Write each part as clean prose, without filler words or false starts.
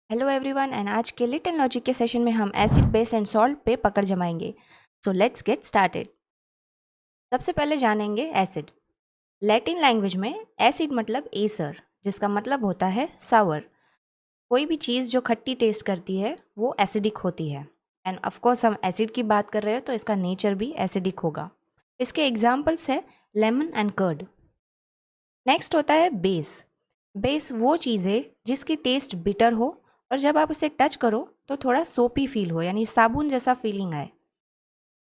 Hello everyone and आज के little logic के सेशन में हम एसिड बेस एंड सॉल्ट पे पकड़ जमाएंगे। So let's get started. सबसे पहले जानेंगे एसिड। लैटिन लैंग्वेज में एसिड मतलब एसर, जिसका मतलब होता है सावर। कोई भी चीज़ जो खट्टी टेस्ट करती है वो एसिडिक होती है। एंड ऑफ कोर्स हम एसिड की बात कर रहे हैं तो इसका नेचर भी एसिडिक होगा। इसके एग्जाम्पल्स है लेमन एंड कर्ड। नेक्स्ट होता है बेस। बेस वो चीज़ है जिसकी टेस्ट बिटर हो और जब आप उसे टच करो तो थोड़ा सोपी फील हो, यानी साबुन जैसा फीलिंग आए।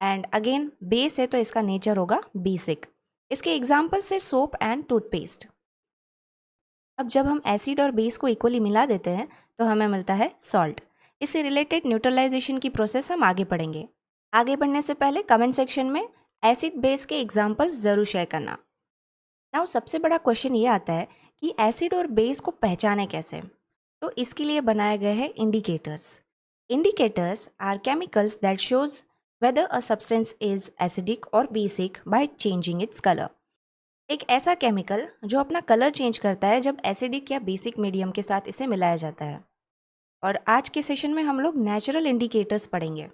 एंड अगेन बेस है तो इसका नेचर होगा बेसिक। इसके एग्जाम्पल्स है सोप एंड टूथपेस्ट। अब जब हम एसिड और बेस को इक्वली मिला देते हैं तो हमें मिलता है सॉल्ट। इससे रिलेटेड न्यूट्रलाइजेशन की प्रोसेस हम आगे पढ़ेंगे। आगे बढ़ने से पहले कमेंट सेक्शन में एसिड बेस के एग्जाम्पल्स ज़रूर शेयर करना। नाउ सबसे बड़ा क्वेश्चन ये आता है कि एसिड और बेस को पहचाने कैसे। तो इसके लिए बनाए गए हैं indicators. Indicators are chemicals that shows whether a substance is acidic और basic by changing its colour. एक ऐसा केमिकल जो अपना कलर चेंज करता है जब एसिडिक या बेसिक मीडियम के साथ इसे मिलाया जाता है। और आज के सेशन में हम लोग नेचुरल इंडिकेटर्स पढ़ेंगे।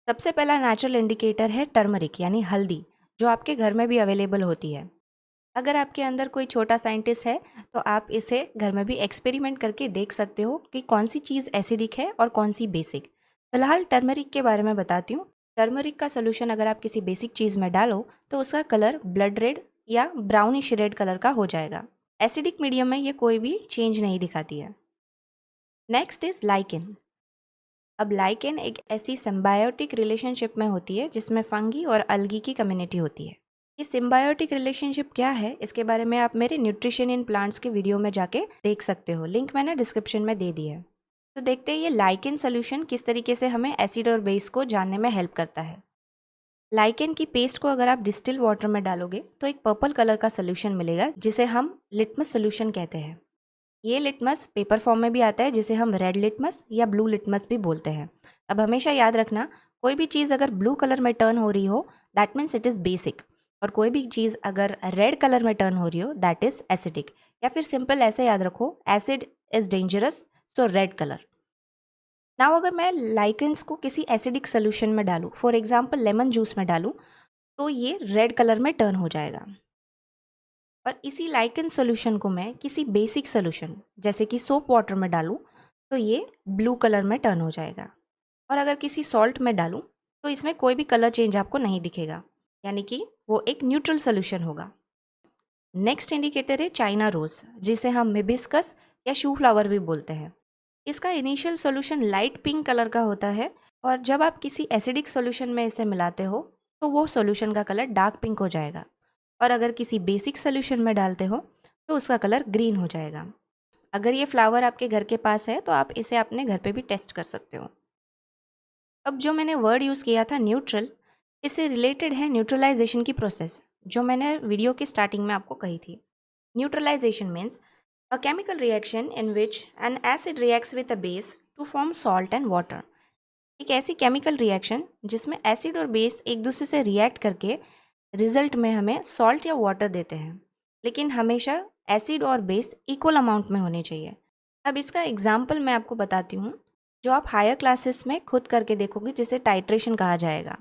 सबसे पहला नेचुरल इंडिकेटर है टर्मरिक यानी हल्दी, जो आपके घर में भी अवेलेबल होती है। अगर आपके अंदर कोई छोटा साइंटिस्ट है तो आप इसे घर में भी एक्सपेरिमेंट करके देख सकते हो कि कौन सी चीज़ एसिडिक है और कौन सी बेसिक। फिलहाल टर्मरिक के बारे में बताती हूँ। टर्मरिक का सोल्यूशन अगर आप किसी बेसिक चीज़ में डालो तो उसका कलर ब्लड रेड या ब्राउनिश रेड कलर का हो जाएगा। एसिडिक मीडियम में ये कोई भी चेंज नहीं दिखाती है। Next is lichen. अब लाइकेन एक ऐसी सिम्बायोटिक रिलेशनशिप में होती है जिसमें फंगी और अलगी की कम्युनिटी होती है। ये सिम्बायोटिक रिलेशनशिप क्या है इसके बारे में आप मेरे न्यूट्रिशन इन प्लांट्स के वीडियो में जाके देख सकते हो, लिंक मैंने डिस्क्रिप्शन में दे दी है। तो देखते हैं ये लाइकेन सोल्यूशन किस तरीके से हमें एसिड और बेस को जानने में हेल्प करता है। लाइकेन की पेस्ट को अगर आप डिस्टिल वाटर में डालोगे तो एक पर्पल कलर का सोल्यूशन मिलेगा जिसे हम लिटमस सोल्यूशन कहते हैं। ये लिटमस पेपर फॉर्म में भी आता है जिसे हम रेड लिटमस या ब्लू लिटमस भी बोलते हैं। अब हमेशा याद रखना, कोई भी चीज़ अगर ब्लू कलर में टर्न हो रही हो that means it is basic, और कोई भी चीज़ अगर रेड कलर में टर्न हो रही हो दैट इज़ एसिडिक। या फिर सिंपल ऐसे याद रखो, acid is dangerous so red colour. Now अगर मैं लाइकेंस को किसी एसिडिक सोल्यूशन में डालूँ, फॉर एग्जाम्पल लेमन जूस में डालूँ, तो ये रेड कलर में टर्न हो जाएगा। और इसी लाइकेन सॉल्यूशन को मैं किसी बेसिक सॉल्यूशन जैसे कि सोप वाटर में डालूं तो ये ब्लू कलर में टर्न हो जाएगा। और अगर किसी सॉल्ट में डालूं तो इसमें कोई भी कलर चेंज आपको नहीं दिखेगा, यानी कि वो एक न्यूट्रल सॉल्यूशन होगा। नेक्स्ट इंडिकेटर है चाइना रोज, जिसे हम हिबिस्कस या शू फ्लावर भी बोलते हैं। इसका initial solution light pink colour का होता है और जब आप किसी एसिडिक सॉल्यूशन में इसे मिलाते हो तो वो सॉल्यूशन का कलर डार्क पिंक हो जाएगा। और अगर किसी बेसिक सोल्यूशन में डालते हो तो उसका कलर ग्रीन हो जाएगा। अगर ये फ्लावर आपके घर के पास है तो आप इसे अपने घर पे भी टेस्ट कर सकते हो। अब जो मैंने वर्ड यूज़ किया था न्यूट्रल, इससे रिलेटेड है न्यूट्रलाइजेशन की प्रोसेस, जो मैंने वीडियो के स्टार्टिंग में आपको कही थी। Neutralization means a chemical reaction in which an acid reacts with a base to form salt and water. एक ऐसी केमिकल रिएक्शन जिसमें एसिड और बेस एक दूसरे से रिएक्ट करके रिजल्ट में हमें सॉल्ट या वाटर देते हैं, लेकिन हमेशा एसिड और बेस इक्वल अमाउंट में होने चाहिए। अब इसका एग्जाम्पल मैं आपको बताती हूँ जो आप हायर क्लासेस में खुद करके देखोगे, जिसे टाइट्रेशन कहा जाएगा।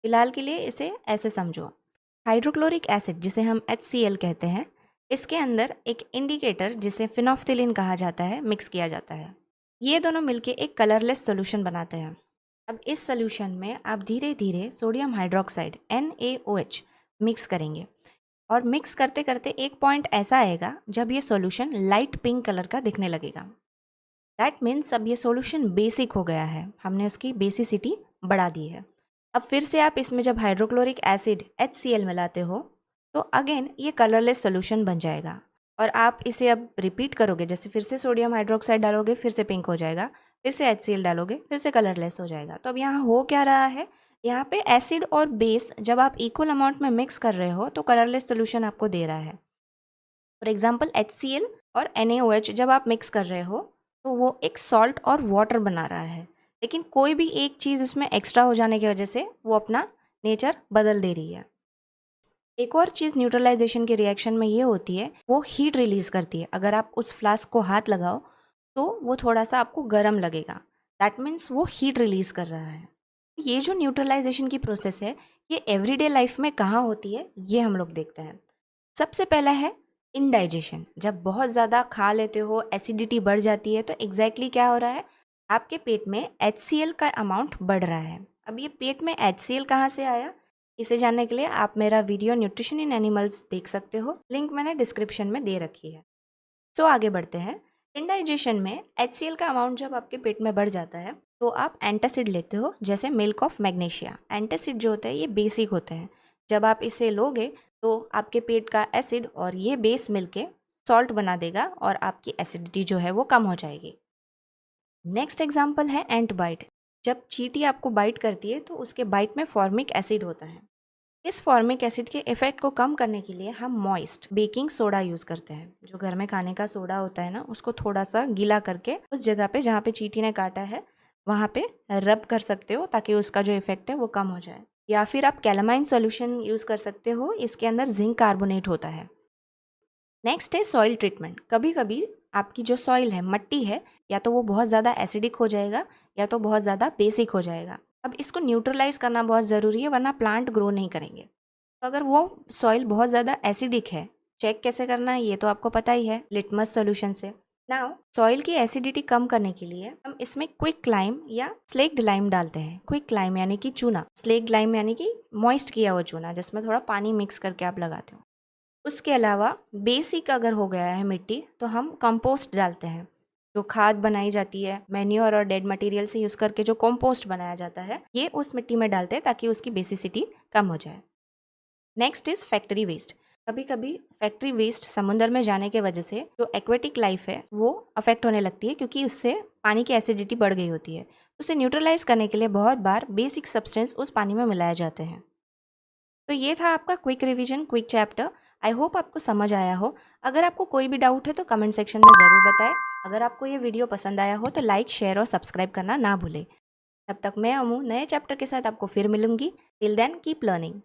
फिलहाल के लिए इसे ऐसे समझो, हाइड्रोक्लोरिक एसिड जिसे हम HCl कहते हैं, इसके अंदर एक इंडिकेटर जिसे फिनोफ्थिलीन कहा जाता है मिक्स किया जाता है। ये दोनों मिलके एक कलरलेस सॉल्यूशन बनाते हैं। अब इस सॉल्यूशन में आप धीरे धीरे सोडियम हाइड्रोक्साइड NaOH मिक्स करेंगे और मिक्स करते करते एक पॉइंट ऐसा आएगा जब ये सॉल्यूशन लाइट पिंक कलर का दिखने लगेगा। दैट मीन्स अब ये सॉल्यूशन बेसिक हो गया है, हमने उसकी बेसिसिटी बढ़ा दी है। अब फिर से आप इसमें जब हाइड्रोक्लोरिक एसिड HCl मिलाते हो तो अगेन ये कलरलेस सॉल्यूशन बन जाएगा। और आप इसे अब रिपीट करोगे, जैसे फिर से सोडियम हाइड्रोक्साइड डालोगे फिर से पिंक हो जाएगा, फिर से HCl डालोगे फिर से कलरलेस हो जाएगा। तो अब यहाँ हो क्या रहा है, यहाँ पे एसिड और बेस जब आप इक्वल अमाउंट में मिक्स कर रहे हो तो कलरलेस सोल्यूशन आपको दे रहा है। फॉर एग्जाम्पल HCl और NaOH जब आप मिक्स कर रहे हो तो वो एक सॉल्ट और वाटर बना रहा है, लेकिन कोई भी एक चीज़ उसमें एक्स्ट्रा हो जाने की वजह से वो अपना नेचर बदल दे रही है। एक और चीज़ न्यूट्रलाइजेशन के रिएक्शन में ये होती है, वो हीट रिलीज करती है। अगर आप उस फ्लास्क को हाथ लगाओ तो वो थोड़ा सा आपको गर्म लगेगा, दैट मीन्स वो हीट रिलीज़ कर रहा है। ये जो न्यूट्रलाइजेशन की प्रोसेस है, ये एवरीडे लाइफ में कहाँ होती है, ये हम लोग देखते हैं। सबसे पहला है इनडाइजेशन। जब बहुत ज़्यादा खा लेते हो, एसिडिटी बढ़ जाती है, तो एग्जैक्टली क्या हो रहा है, आपके पेट में HCl का अमाउंट बढ़ रहा है। अब ये पेट में HCl कहाँ से आया, इसे जानने के लिए आप मेरा वीडियो न्यूट्रिशन इन एनिमल्स देख सकते हो, लिंक मैंने डिस्क्रिप्शन में दे रखी है। तो आगे बढ़ते हैं। इंडाइजेशन में HCl का अमाउंट जब आपके पेट में बढ़ जाता है, तो आप एंटासिड लेते हो, जैसे मिल्क ऑफ मैग्नीशिया। एंटासिड जो होता है ये बेसिक होते हैं। जब आप इसे लोगे तो आपके पेट का एसिड और ये बेस मिलके सॉल्ट बना देगा और आपकी एसिडिटी जो है वो कम हो जाएगी। नेक्स्ट एग्जाम्पल है एंट बाइट। जब चींटी आपको बाइट करती है तो उसके बाइट में फॉर्मिक एसिड होता है। इस फॉर्मिक एसिड के इफेक्ट को कम करने के लिए हम मॉइस्ट बेकिंग सोडा यूज़ करते हैं। जो घर में खाने का सोडा होता है ना, उसको थोड़ा सा गीला करके उस जगह पे जहाँ पे चींटी ने काटा है वहाँ पे रब कर सकते हो, ताकि उसका जो इफेक्ट है वो कम हो जाए। या फिर आप कैलामाइन सॉल्यूशन यूज़ कर सकते हो, इसके अंदर जिंक कार्बोनेट होता है। नेक्स्ट है सॉइल ट्रीटमेंट। कभी कभी आपकी जो सॉइल है, मट्टी है, या तो वो बहुत ज़्यादा एसिडिक हो जाएगा या तो बहुत ज़्यादा बेसिक हो जाएगा। अब इसको न्यूट्रलाइज करना बहुत ज़रूरी है, वरना प्लांट ग्रो नहीं करेंगे। तो अगर वो सॉइल बहुत ज़्यादा एसिडिक है, चेक कैसे करना है ये तो आपको पता ही है, लिटमस सॉल्यूशन से। नाउ सॉइल की एसिडिटी कम करने के लिए हम इसमें क्विक लाइम या स्लेक्ड लाइम डालते हैं। क्विक लाइम यानी कि चूना, स्लेक्ड लाइम यानी कि मॉइस्ट किया हुआ चूना, जिसमें थोड़ा पानी मिक्स करके आप लगाते हो। उसके अलावा बेसिक अगर हो गया है मिट्टी, तो हम कंपोस्ट डालते हैं। जो खाद बनाई जाती है मैन्योर और डेड मटेरियल से यूज़ करके, जो कंपोस्ट बनाया जाता है, ये उस मिट्टी में डालते हैं ताकि उसकी बेसिसिटी कम हो जाए। Next is factory waste. कभी कभी फैक्ट्री वेस्ट समुद्र में जाने के वजह से जो एक्वेटिक लाइफ है वो अफेक्ट होने लगती है, क्योंकि उससे पानी की एसिडिटी बढ़ गई होती है। उसे न्यूट्रलाइज करने के लिए बहुत बार बेसिक सब्सटेंस उस पानी में मिलाए जाते हैं। तो ये था आपका quick revision, quick chapter. I hope आपको समझ आया हो। अगर आपको कोई भी डाउट है तो कमेंट सेक्शन में ज़रूर बताएं। अगर आपको ये वीडियो पसंद आया हो तो लाइक, शेयर और सब्सक्राइब करना ना भूलें। तब तक मैं अमू नए चैप्टर के साथ आपको फिर मिलूंगी। Till then keep learning.